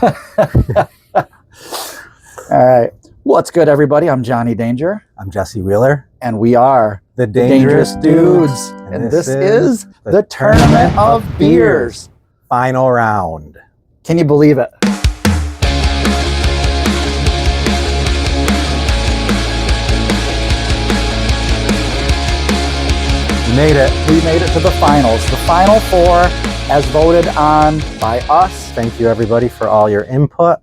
All right. What's good, everybody? I'm Johnny Danger. I'm Jesse Wheeler. And we are the Dangerous Dudes. And this is the Tournament of Beers. Final round. Can you believe it? We made it. We made it to the finals. The final four as voted on by us. Thank you, everybody, for all your input.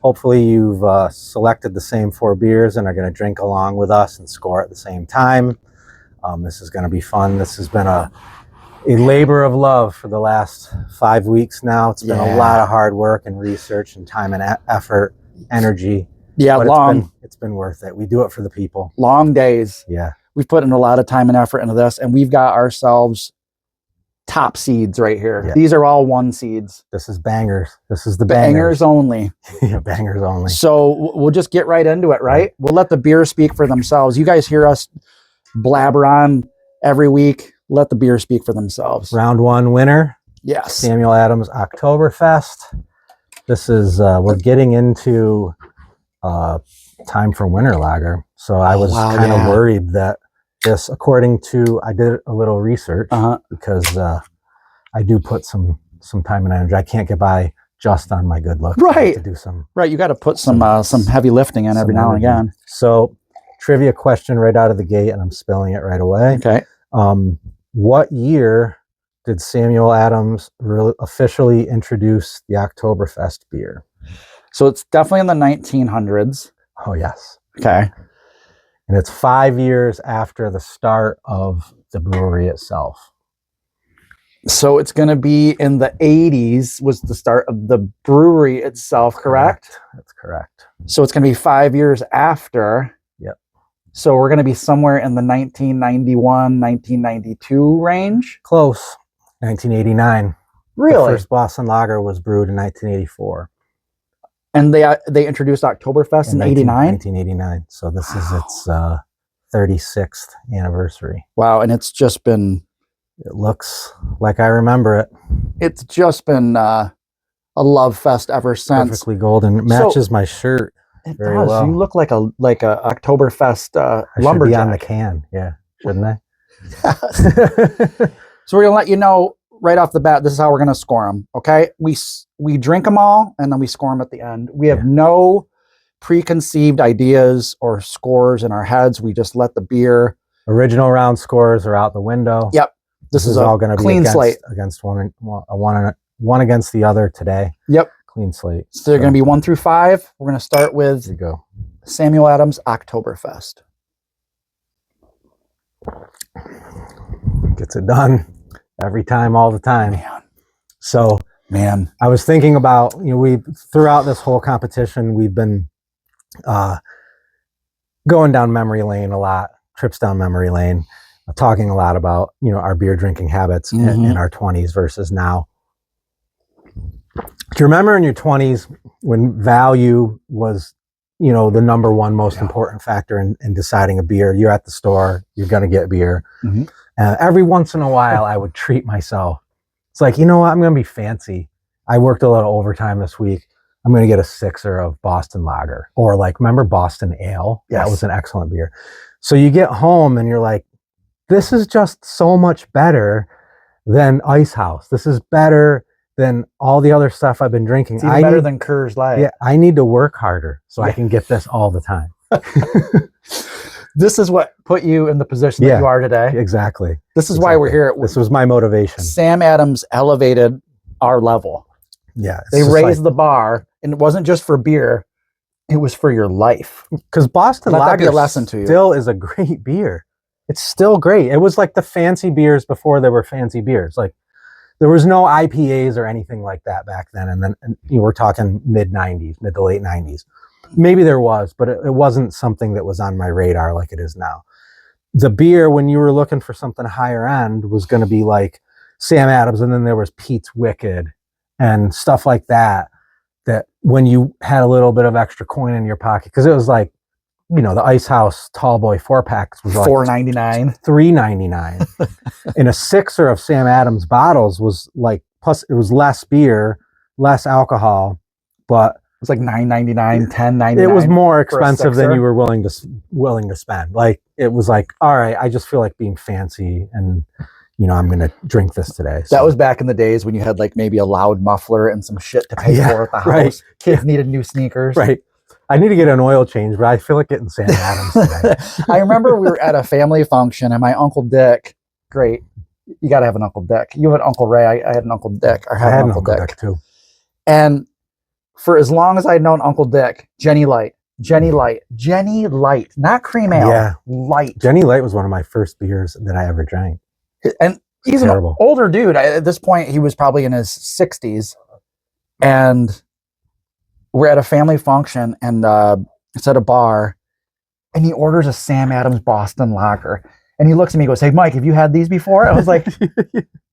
Hopefully you've selected the same 4 beers and are going to drink along with us and score at the same time. This is going to be fun. This has been a labor of love for the last 5 weeks now. It's been a lot of hard work and research and time and effort, energy. Yeah, but it's been worth it. We do it for the people. Long days. Yeah. We've put in a lot of time and effort into this, and we've got ourselves top seeds right here. Yeah. These are all 1 seeds. This is bangers. This is the bangers only. Yeah, bangers only. So we'll just get right into it, right? We'll let the beers speak for themselves. You guys hear us blabber on every week. Let the beers speak for themselves. Round 1 winner. Yes. Samuel Adams Oktoberfest. This is, we're getting into time for winter lager. So I was kind of worried that this, according to, I did a little research because I do put some time and energy. I can't get by just on my good looks. Right. To do some. Right. You got to put some heavy lifting in every now and again. So trivia question right out of the gate, and I'm spilling it right away. Okay. What year did Samuel Adams officially introduce the Oktoberfest beer? So it's definitely in the 1900s. Oh, yes. Okay. And it's 5 years after the start of the brewery itself. So it's going to be in the 80s was the start of the brewery itself, correct? That's correct. So it's going to be 5 years after. Yep. So we're going to be somewhere in the 1991, 1992 range? Close. 1989. Really? The first Boston Lager was brewed in 1984. And they introduced Oktoberfest in 89? 1989. So this is its 36th anniversary. Wow, and it's just been... It looks like I remember it. It's just been a love fest ever since. Perfectly golden. It matches my shirt very does. well. You look like a Oktoberfest lumberjack. Should be on the can, yeah, shouldn't I? So we're going to let you know right off the bat, this is how we're going to score them, okay? We drink them all, and then we score them at the end. We have no preconceived ideas or scores in our heads. We just let the beer... Original round scores are out the window. Yep. This is all going to be clean slate. Against one against the other today. Yep. Clean slate. So they're going to be 1 through 5. We're going to start with there you go. Samuel Adams Oktoberfest. Gets it done every time, all the time. Man. So, I was thinking about, we throughout this whole competition, we've been going down memory lane a lot, trips down memory lane, talking a lot about, our beer drinking habits in our 20s versus now. Do you remember in your 20s when value was, the number one most important factor in deciding a beer? You're at the store, you're going to get beer. Every once in a while, I would treat myself. It's like, you know what? I'm going to be fancy. I worked a little overtime this week. I'm going to get a 6er of Boston Lager. Or remember Boston Ale? Yes. That was an excellent beer. So you get home and you're like, this is just so much better than Ice House. This is better than all the other stuff I've been drinking. It's even better than Coors Light. Yeah, I need to work harder so I can get this all the time. This is what put you in the position that you are today. Exactly. This is why we're here. This was my motivation. Sam Adams elevated our level. Yeah. They raised the bar, and it wasn't just for beer. It was for your life. Because Boston Lager still is a great beer. It's still great. It was like the fancy beers before there were fancy beers. Like there was no IPAs or anything like that back then. And then we're talking mid to late 90s. Maybe there was, but it wasn't something that was on my radar like it is now. The beer, when you were looking for something higher end, was going to be like Sam Adams, and then there was Pete's Wicked and stuff like that. That when you had a little bit of extra coin in your pocket, because it was like, the Ice House Tall Boy 4-packs was like $4.99, $3.99, and a 6er of Sam Adams bottles was like, plus it was less beer, less alcohol, but It was like $9.99, $10.99. it was more for a expensive than sixer. you were willing to spend. Like, it was like, all right, I just feel like being fancy, and I'm going to drink this today. That was back in the days when you had like maybe a loud muffler and some shit to pay for at the house. Right. Kids needed new sneakers. Right. I need to get an oil change, but I feel like getting Sam Adams today. I remember we were at a family function and my Uncle Dick, great. You got to have an Uncle Dick. You have an Uncle Ray. I had an Uncle Dick. I had an Uncle Dick too. And for as long as I'd known Uncle Dick, Jenny Light, not cream ale, Yeah. light. Jenny Light was one of my first beers that I ever drank. And he's Terrible. an older dude. At this point, he was probably in his 60s. And we're at a family function and it's at a bar. And he orders a Sam Adams Boston Lager. And he looks at me and goes, "Hey, Mike, have you had these before?" I was like,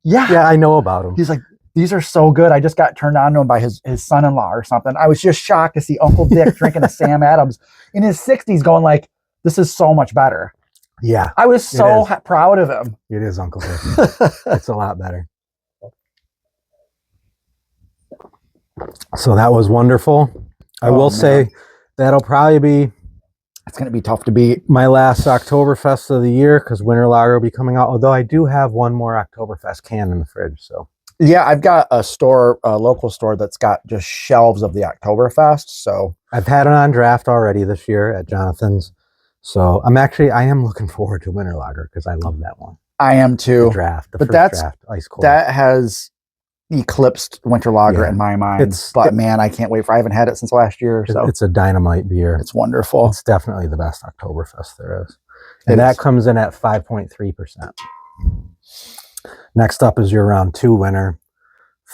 yeah. Yeah, I know about them. He's like, "These are so good. I just got turned on to him by his son-in-law or something." I was just shocked to see Uncle Dick drinking a Sam Adams in his 60s going like, "This is so much better." Yeah. I was so proud of him. It is Uncle Dick. It's a lot better. So that was wonderful. I will say that'll probably be... It's going to be tough to beat. My last Oktoberfest of the year, because Winter Lager will be coming out. Although I do have one more Oktoberfest can in the fridge. So yeah, I've got a local store that's got just shelves of the Oktoberfest. So I've had it on draft already this year at Jonathan's. So I am looking forward to Winter Lager because I love that one. I am too. The draft, but that's draft, ice cold. That has eclipsed Winter Lager in my mind. Man, I can't wait I haven't had it since last year. So it's a dynamite beer. It's wonderful. It's definitely the best Oktoberfest there is. And that comes in at 5.3%. Next up is your round 2 winner,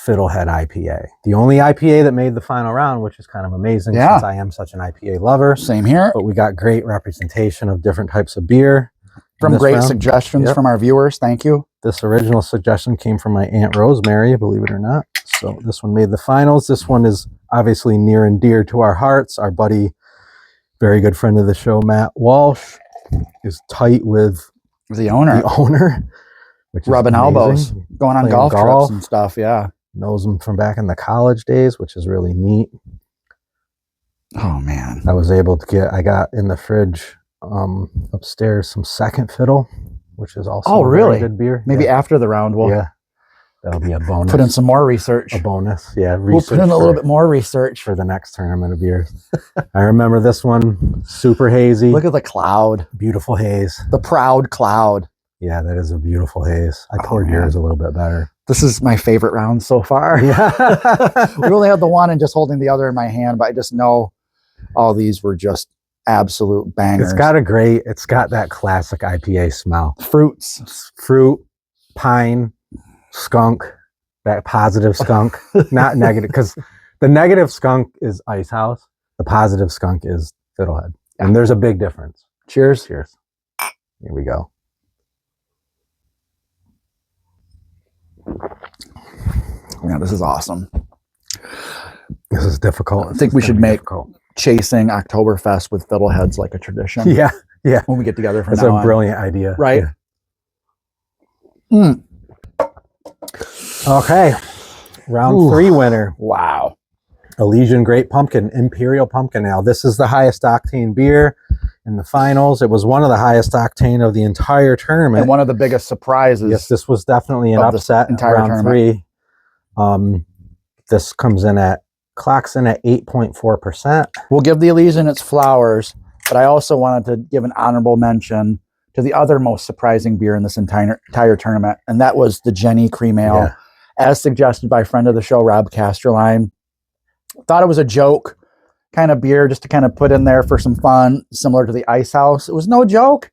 Fiddlehead IPA. The only IPA that made the final round, which is kind of amazing since I am such an IPA lover. Same here. But we got great representation of different types of beer. From great suggestions from our viewers. Thank you. This original suggestion came from my Aunt Rosemary, believe it or not. So this one made the finals. This one is obviously near and dear to our hearts. Our buddy, very good friend of the show, Matt Walsh, is tight with the owner. Which rubbing elbows, going on golf trips and stuff. Yeah. Knows him from back in the college days, which is really neat. Oh, man. I got in the fridge upstairs some Second Fiddle, which is also a really very good beer. Maybe after the round that'll be a bonus. Put in some more research. A bonus. Yeah. We'll put in a little bit more research for the next tournament of beers. I remember this one, super hazy. Look at the cloud. Beautiful haze. The proud cloud. Yeah, that is a beautiful haze. I poured yours a little bit better. This is my favorite round so far. Yeah. We only had the one and just holding the other in my hand, but I just know all these were just absolute bangers. It's got that classic IPA smell. Fruit, pine, skunk, that positive skunk, not negative, because the negative skunk is Ice House. The positive skunk is Fiddlehead. And there's a big difference. Cheers. Cheers. Here we go. Yeah, this is awesome. This is difficult. I think we should make chasing Oktoberfest with Fiddleheads like a tradition. Yeah. When we get together from now on. That's a brilliant idea. Right? Yeah. Okay. Round 3 winner. Wow. Elysian Great Pumpkin Imperial Pumpkin Ale. This is the highest octane beer in the finals. It was one of the highest octane of the entire tournament. And one of the biggest surprises. Yes, this was definitely an upset in round 3. This clocks in at 8.4%. We'll give the Elysian its flowers, but I also wanted to give an honorable mention to the other most surprising beer in this entire tournament, and that was the Jenny Cream Ale, as suggested by friend of the show, Rob Casterline. Thought it was a joke kind of beer just to kind of put in there for some fun, similar to the Ice House. It was no joke.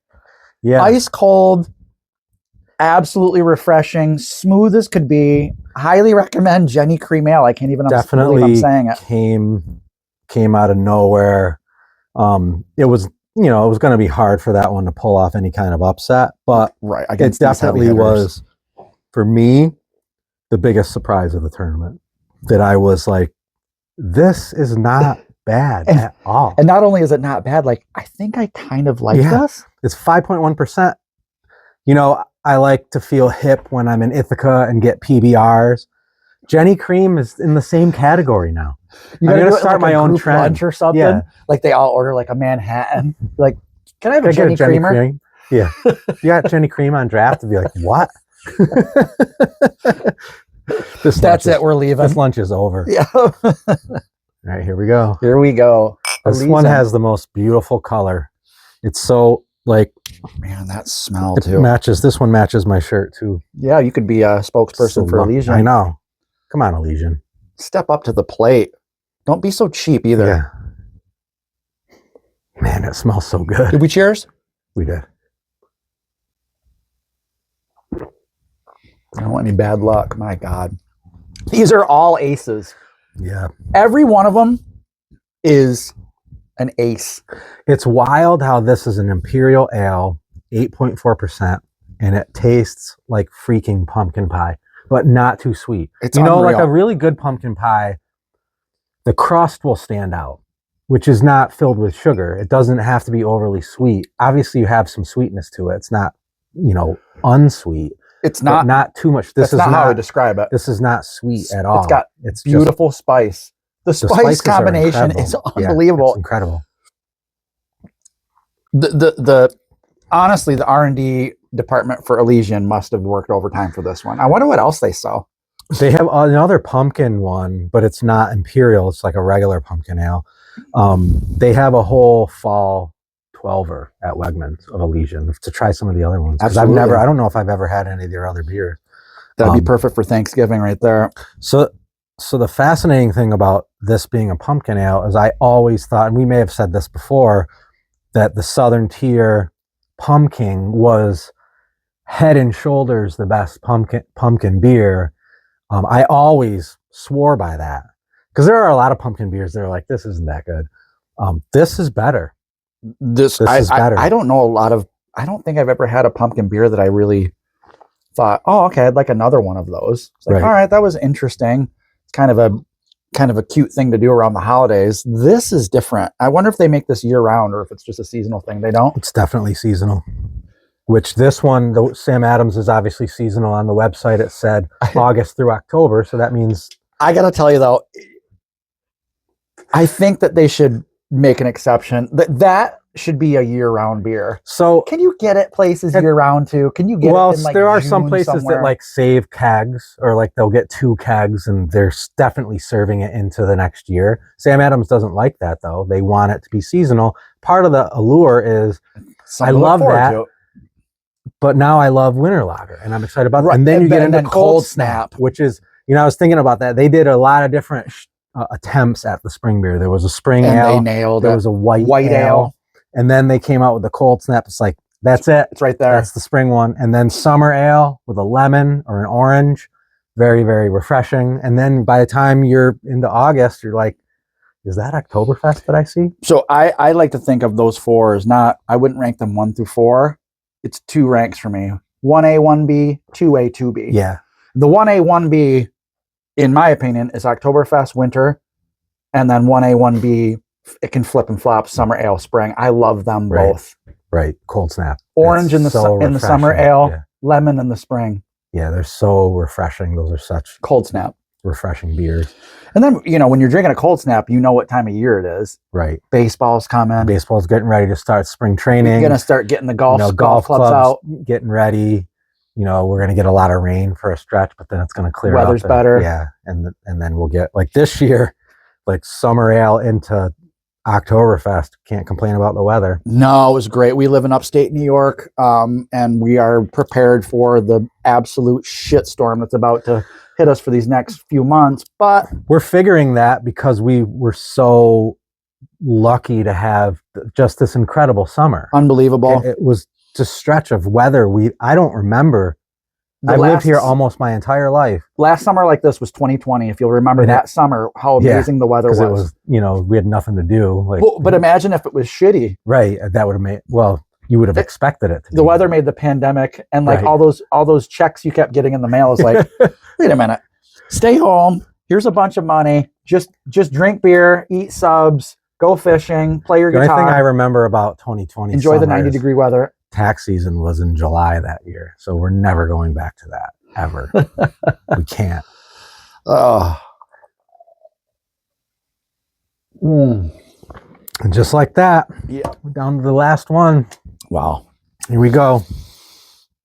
Yeah. Ice cold, absolutely refreshing, smooth as could be. Highly recommend Jenny Cream Ale. I can't even believe I'm saying it. Came out of nowhere. It was going to be hard for that one to pull off any kind of upset, but it definitely was, for me, the biggest surprise of the tournament. That I was like, this is not bad at all. And not only is it not bad, like, I think I kind of like this. It's 5.1%. I like to feel hip when I'm in Ithaca and get PBRs. Jenny Cream is in the same category now. You I'm gotta gonna do it start like my a own group trend. lunch or something. Yeah. Like they all order like a Manhattan. Like, can I have a Can I Jenny get a Jenny Creamer? Cream? Yeah. You got Jenny Cream on draft to be like, what? That's it. We're leaving. This lunch is over. Yeah. All right, here we go. Here we go. This one has the most beautiful color. It's so like, man, that smell it too. matches. This one matches my shirt too. Yeah, you could be a spokesperson So for Elysian. I know. Come on, Elysian. Step up to the plate. Don't be so cheap either. Yeah. Man, it smells so good. Did we cheers? We did. I don't want any bad luck. My God. These are all aces. Yeah. Every one of them is an ace. It's wild how this is an imperial ale, 8.4%, and it tastes like freaking pumpkin pie, but not too sweet. It's like unreal. a really good pumpkin pie, the crust will stand out, which is not filled with sugar. It doesn't have to be overly sweet. Obviously, you have some sweetness to it. It's not, unsweet. It's not too much. This is not how I describe it. This is not sweet at all. It's got it's beautiful spice. The spice spices are combination is incredible. unbelievable. Yeah, it's incredible. The honestly, the R&D department for Elysian must have worked overtime for this one. I wonder what else they sell. They have another pumpkin one, but it's not imperial. It's like a regular pumpkin ale. They have a whole fall 12er at Wegmans of Elysian to try some of the other ones. I don't know if I've ever had any of their other beers. That'd be perfect for Thanksgiving right there. So the fascinating thing about this being a pumpkin ale is I always thought, and we may have said this before, that the Southern Tier pumpkin was head and shoulders the best pumpkin beer. I always swore by that because there are a lot of pumpkin beers that are like, this isn't that good. This is better. This is better. I don't know I don't think I've ever had a pumpkin beer that I really thought, oh, okay, I'd like another one of those. It's like, Right. All right, that was interesting. It's kind of a cute thing to do around the holidays. This is different. I wonder if they make this year round or if it's just a seasonal thing. They don't. It's definitely seasonal. Which this one, Sam Adams, is obviously seasonal. On the website, it said August through October. So that means... I got to tell you, though, I think that they should make an exception. That should be a year-round beer. So can you get it places year-round, too? Can you get it in, like, there are June some places somewhere? that, like, save kegs, or, like, they'll get 2 kegs, and they're definitely serving it into the next year. Sam Adams doesn't like that, though. They want it to be seasonal. Part of the allure is, I love that. But now I love winter lager, and I'm excited about that. Right. And then you get into Cold Snap, which is, I was thinking about that. They did a lot of different attempts at the spring beer. There was a spring ale. They nailed it. There was a white ale. And then they came out with the Cold Snap. It's like, that's it. It's right there. That's the spring one. And then summer ale with a lemon or an orange. Very, very refreshing. And then by the time you're into August, you're like, is that Oktoberfest that I see? So I like to think of those 4 as I wouldn't rank them 1 through 4. It's 2 ranks for me. 1A, 1B, 2A, 2B. Yeah. The 1A, 1B, in my opinion, is Oktoberfest winter. And then 1A, 1B, it can flip and flop summer ale, spring. I love them both. Right. Cold Snap. Orange in the summer ale, lemon in the spring. Yeah, they're so refreshing. Those are such Cold Snap. Refreshing beers. And then, when you're drinking a Cold Snap, you know what time of year it is. Right. Baseball's coming. Baseball's getting ready to start spring training. You're going to start getting the golf clubs out. Getting ready. We're going to get a lot of rain for a stretch, but then it's going to clear up. Weather's better. Yeah. And then we'll get, like this year, like summer ale into Oktoberfest. Can't complain about the weather. No, it was great. We live in upstate New York, and we are prepared for the absolute shitstorm that's about to hit us for these next few months. But we're figuring that because we were so lucky to have just this incredible summer. Unbelievable. It was just stretch of weather. I don't remember. I've lived here almost my entire life. Last summer like this was 2020. If you'll remember that summer, how amazing the weather was. It was, we had nothing to do. But imagine if it was shitty. Right. That would have made, you would have expected it. The weather made the pandemic, and all those checks you kept getting in the mail is like, wait a minute, stay home. Here's a bunch of money. Just drink beer, eat subs, go fishing, play your guitar. The only thing I remember about 2020, enjoy the 90-degree weather. Tax season was in July that year, so we're never going back to that ever. We can't. Oh. And just like that, Yeah. we're down to the last one. Wow. Here we go.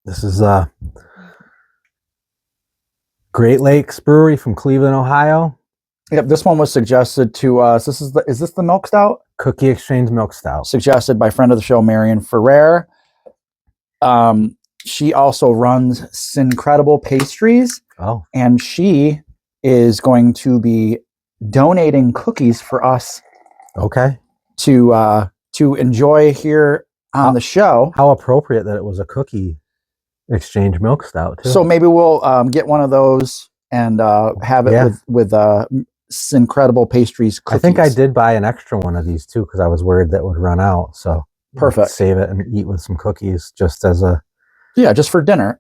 This is Great Lakes Brewery from Cleveland, Ohio. Yep, this one was suggested to us. Is this the milk stout? Cookie Exchange Milk Stout. Suggested by friend of the show, Marion Ferrer. She also runs Syncredible Pastries. Oh. And she is going to be donating cookies for us. Okay. To enjoy here on the show. How appropriate that it was a Cookie Exchange Milk Stout too. So maybe we'll get one of those and have it with Syncredible Pastries cookies. I think I did buy an extra one of these too because I was worried that it would run out. So perfect. Save it and eat with some cookies just as a just for dinner.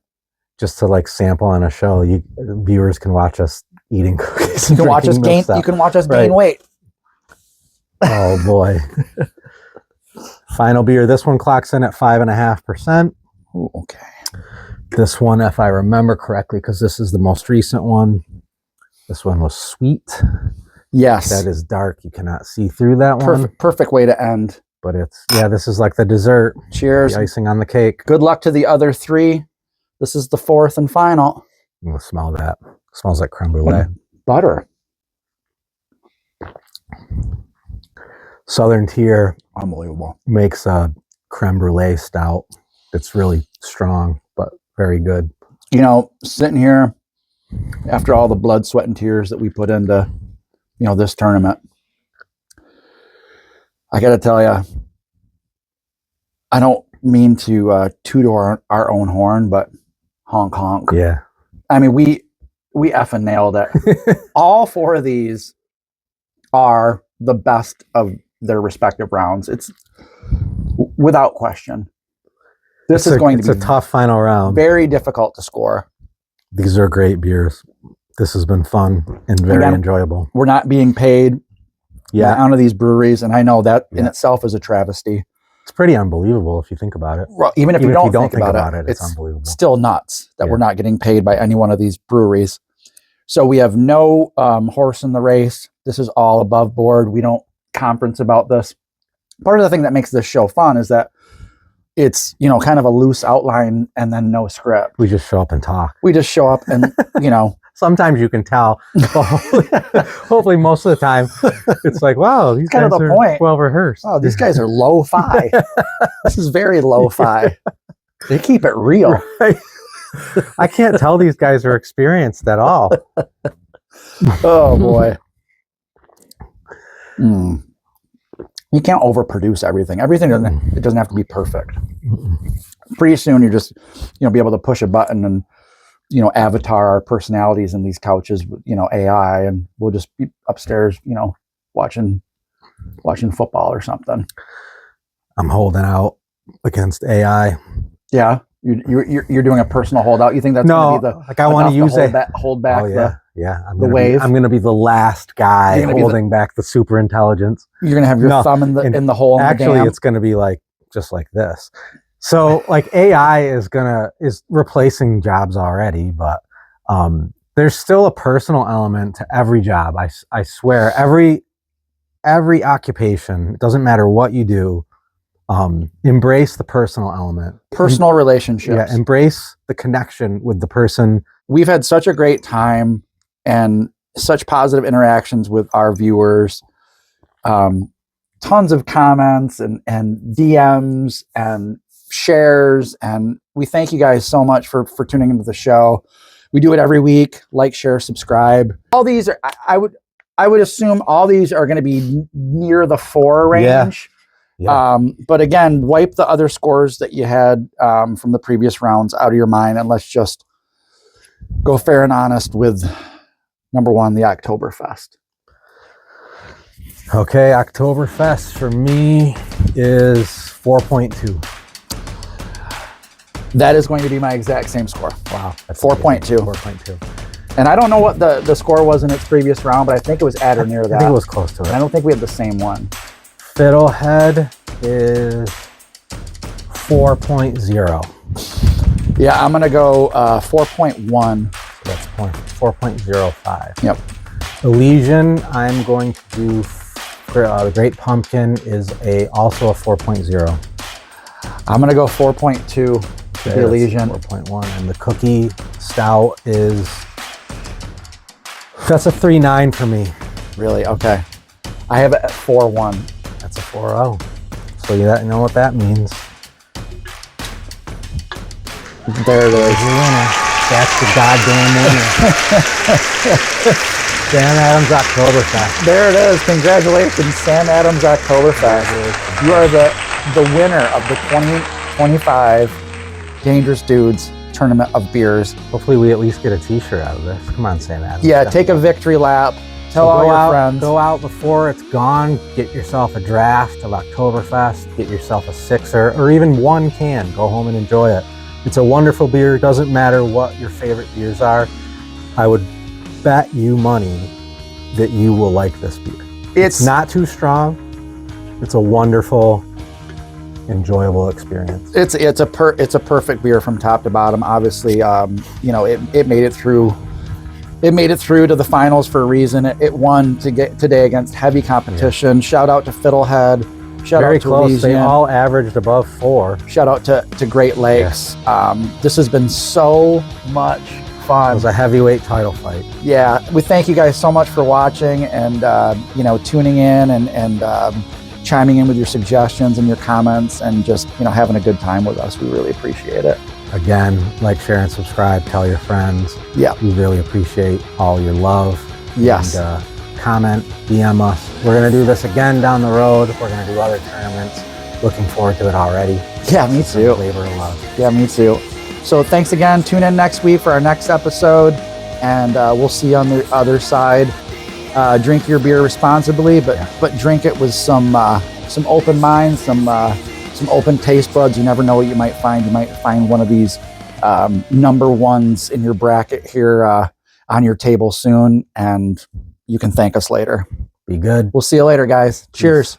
Just to like sample on a show. Viewers can watch us eating cookies. You can watch us gain. You can watch us gain weight. Oh boy. Final beer. This one clocks in at 5.5%. Okay. This one, if I remember correctly, because this is the most recent one, this one was sweet. Yes. That is dark. You cannot see through that one. Perfect way to end. But it's, this is like the dessert. Cheers. The icing on the cake. Good luck to the other three. This is the fourth and final. I'm going to smell that. It smells like creme brulee. Butter. Southern Tier. Unbelievable. Makes a creme brulee stout. It's really strong, but very good. You know, sitting here after all the blood, sweat, and tears that we put into, this tournament, I got to tell you, I don't mean to toot our own horn, but honk honk. Yeah. I mean, we effing nailed it. All four of these are the best of their respective rounds. It's without question. This is going to be a tough final round. Very difficult to score. These are great beers. This has been fun and very enjoyable. We're not being paid out of these breweries, and I know that in itself is a travesty. It's pretty unbelievable if you think about it. Well, even if you don't think about it, it's unbelievable. Still nuts that we're not getting paid by any one of these breweries. So we have no horse in the race. This is all above board. We don't conference about this. Part of the thing that makes this show fun is that it's, kind of a loose outline and then no script. We just show up and talk. We just show up and, Sometimes you can tell. Hopefully most of the time it's like, wow, these guys are well rehearsed. Oh, these guys are lo-fi. This is very lo-fi. They keep it real. Right? I can't tell these guys are experienced at all. Oh, boy. You can't overproduce everything. Everything doesn't have to be perfect. Pretty soon you're just, be able to push a button and, avatar our personalities in these couches, AI, and we'll just be upstairs, watching football or something. I'm holding out against AI. Yeah. You're doing a personal holdout. You think that's going to be the, I want to use hold back the wave. I'm going to be the last guy holding back the super intelligence. You're going to have your thumb in the hole. Actually, it's going to be just like this. So AI is replacing jobs already, but there's still a personal element to every job. I swear, every occupation, it doesn't matter what you do, embrace the personal element. Personal relationships. Yeah, embrace the connection with the person. We've had such a great time and such positive interactions with our viewers. Tons of comments and DMs and shares, and we thank you guys so much for tuning into the show. We do it every week. Like, share, subscribe. All these are, I would assume all these are going to be near the 4 range. Yeah. But again, wipe the other scores that you had from the previous rounds out of your mind, and let's just go fair and honest with number 1, the Oktoberfest. Okay, Oktoberfest for me is 4.2. That is going to be my exact same score. Wow. 4.2. 4.2. And I don't know what the score was in its previous round, but I think it was at or near that. I think it was close to it. I don't think we had the same one. Fiddlehead is 4.0. Yeah, I'm going to go 4.1. That's 4.05. Yep. Elysian, I'm going to do, the Great Pumpkin is also a 4.0. I'm going to go 4.2 for the Elysian. 4.1. And the Cookie Stout is, that's a 3.9 for me. Really? Okay. I have it at 4.1. That's a 4.0. So you know what that means. There it is. There's your winner. That's the goddamn winner. Sam Adams Oktoberfest. There it is. Congratulations, Sam Adams Oktoberfest. You are the winner of the 2025 Dangerous Dudes Tournament of Beers. Hopefully we at least get a t-shirt out of this. Come on, Sam Adams. Yeah, take a victory lap. Tell all your friends. Go out before it's gone. Get yourself a draft of Oktoberfest. Get yourself a sixer or even one can. Go home and enjoy it. It's a wonderful beer. Doesn't matter what your favorite beers are. I would bet you money that you will like this beer. It's not too strong. It's a wonderful, enjoyable experience. It's a perfect beer from top to bottom. Obviously, it made it through. It made it through to the finals for a reason. It won today against heavy competition. Yeah. Shout out to Fiddlehead. Shout Very out to close. Elysian. They all averaged above 4. Shout out to Great Lakes. Yeah. This has been so much fun. It was a heavyweight title fight. Yeah, we thank you guys so much for watching and tuning in and chiming in with your suggestions and your comments and just having a good time with us. We really appreciate it. Again, like, share, and subscribe. Tell your friends. Yeah, we really appreciate all your love. Yes. And, comment, DM us. We're going to do this again down the road. We're going to do other tournaments. Looking forward to it already. Yeah, me too. Flavor of love. Yeah, me too. So thanks again. Tune in next week for our next episode, and we'll see you on the other side. Drink your beer responsibly, but drink it with some open minds, some open taste buds. You never know what you might find. You might find one of these number ones in your bracket here on your table soon, and you can thank us later. Be good. We'll see you later, guys. Cheers.